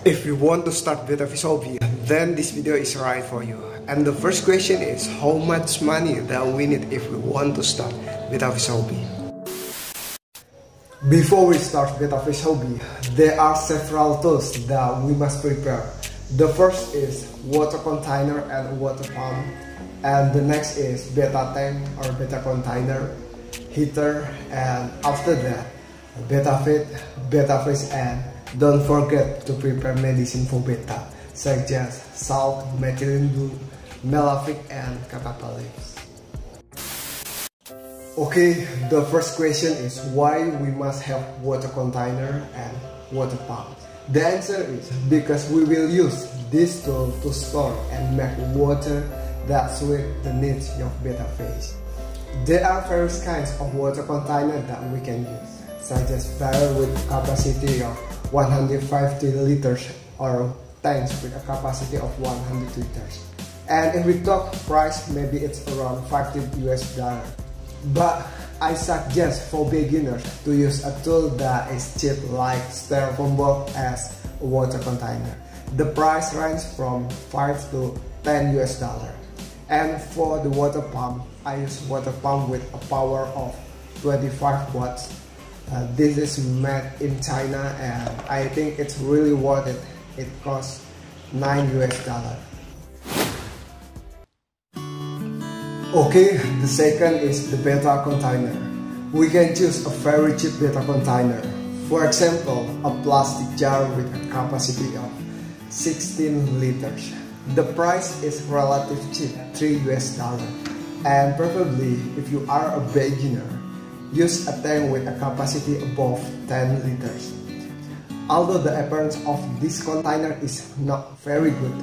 If you want to start Betafish hobby, then this video is right for you. And the first question is, how much money that we need if we want to start Betafish hobby? Before we start Betafish hobby, there are several tools that we must prepare. The first is water container and water pump, and the next is beta tank or beta container, heater, and after that beta feed, beta fish, and don't forget to prepare medicine for beta, such as salt, methylene blue, Malavik, and catappa leaves. Okay, the first question is why we must have water container and water pump. The answer is because we will use this tool to store and make water that suit the needs of beta fish. There are various kinds of water container that we can use, such as barrel with capacity of 150 liters or tanks with a capacity of 100 liters. And if we talk price, maybe it's around $50 US. But I suggest for beginners to use a tool that is cheap like styrofoam box as a water container. The price ranges from $5 to $10 US. And for the water pump, I use water pump with a power of 25 watts. This is made in China and I think it's really worth it. It costs $9 US. Okay, the second is the beta container. We can choose a very cheap beta container. For example, a plastic jar with a capacity of 16 liters. The price is relatively cheap, $3 US. And preferably, if you are a beginner, use a tank with a capacity above 10 liters. Although the appearance of this container is not very good,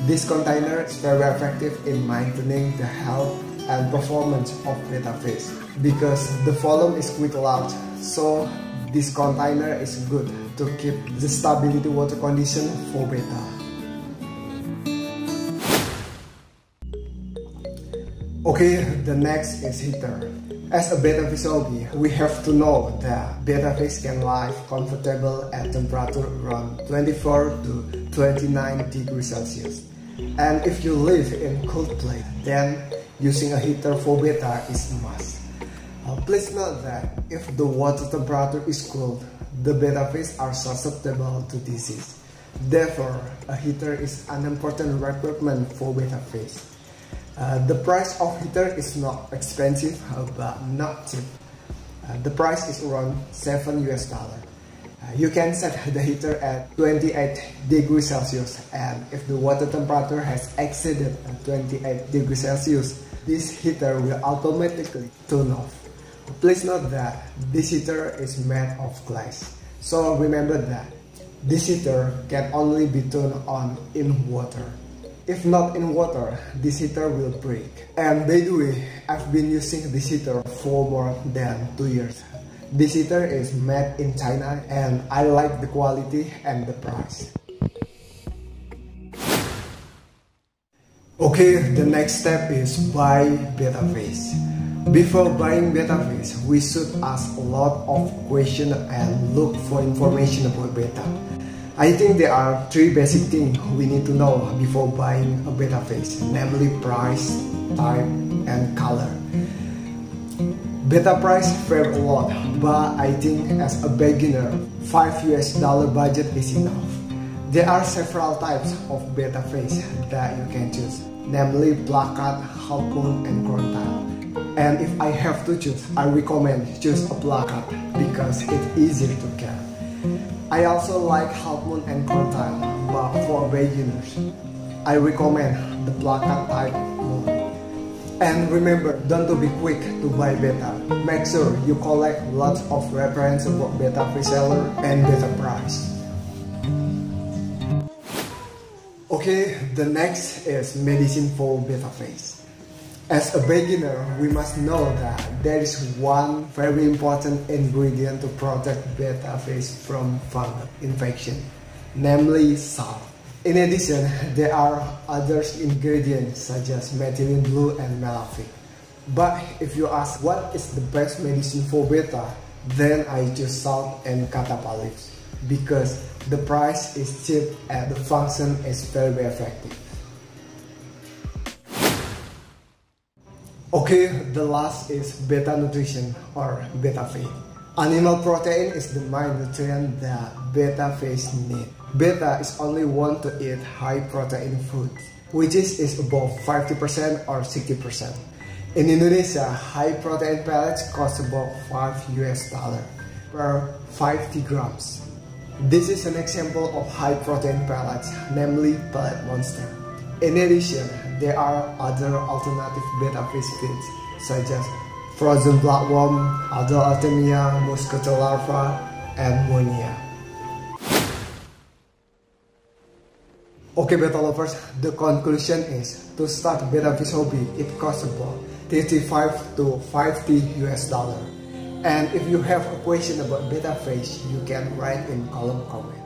this container is very effective in maintaining the health and performance of beta fish because the volume is quite large, so this container is good to keep the stability water condition for beta. Okay, the next is heater. As a beta fish hobby, we have to know that beta fish can live comfortable at temperature around 24 to 29 degrees Celsius. And if you live in cold place, then using a heater for beta is a must. Please note that if the water temperature is cold, the beta fish are susceptible to disease. Therefore, a heater is an important requirement for beta fish. The price of heater is not expensive but not cheap. The price is around $7 US. You can set the heater at 28 degrees Celsius, and if the water temperature has exceeded 28 degrees Celsius, this heater will automatically turn off. Please note that this heater is made of glass, so remember that this heater can only be turned on in water. If not in water, this heater will break. And by the way, I've been using this heater for more than 2 years. This heater is made in China and I like the quality and the price. Okay, the next step is buy beta fish. Before buying beta fish, we should ask a lot of questions and look for information about beta. I think there are 3 basic things we need to know before buying a beta fish, namely price, type, and color. Beta price vary a lot, but I think as a beginner, $5 US budget is enough. There are several types of beta fish that you can choose, namely plakat, half moon, and crocodile. And if I have to choose, I recommend choose a plakat because it's easier to catch. I also like half moon and crocodile, but for beginners, I recommend the plakat type moon. And remember, don't to be quick to buy beta. Make sure you collect lots of reference about beta fish seller and beta price. Okay, the next is medicine for beta fish. As a beginner, we must know that there is one very important ingredient to protect beta fish from fungal infection, namely salt. In addition, there are other ingredients such as methylene blue and Malavik. But if you ask what is the best medicine for beta, then I choose salt and catappa leaves. because the price is cheap and the function is very effective. Okay, the last is beta nutrition or beta fish. Animal protein is the main nutrient that beta fish need. Beta is only want to eat high protein foods, which is above 50% or 60%. In Indonesia, high protein pellets cost about $5 per 50 grams. This is an example of high protein pellets, namely Pellet Monster. In addition, there are other alternative beta fish feeds such as frozen bloodworm, adult Artemia, mosquito larva, and Monia. Okay, beta lovers, the conclusion is to start beta fish hobby, it costs about $35 to $50. And if you have a question about beta fish, you can write in column comment.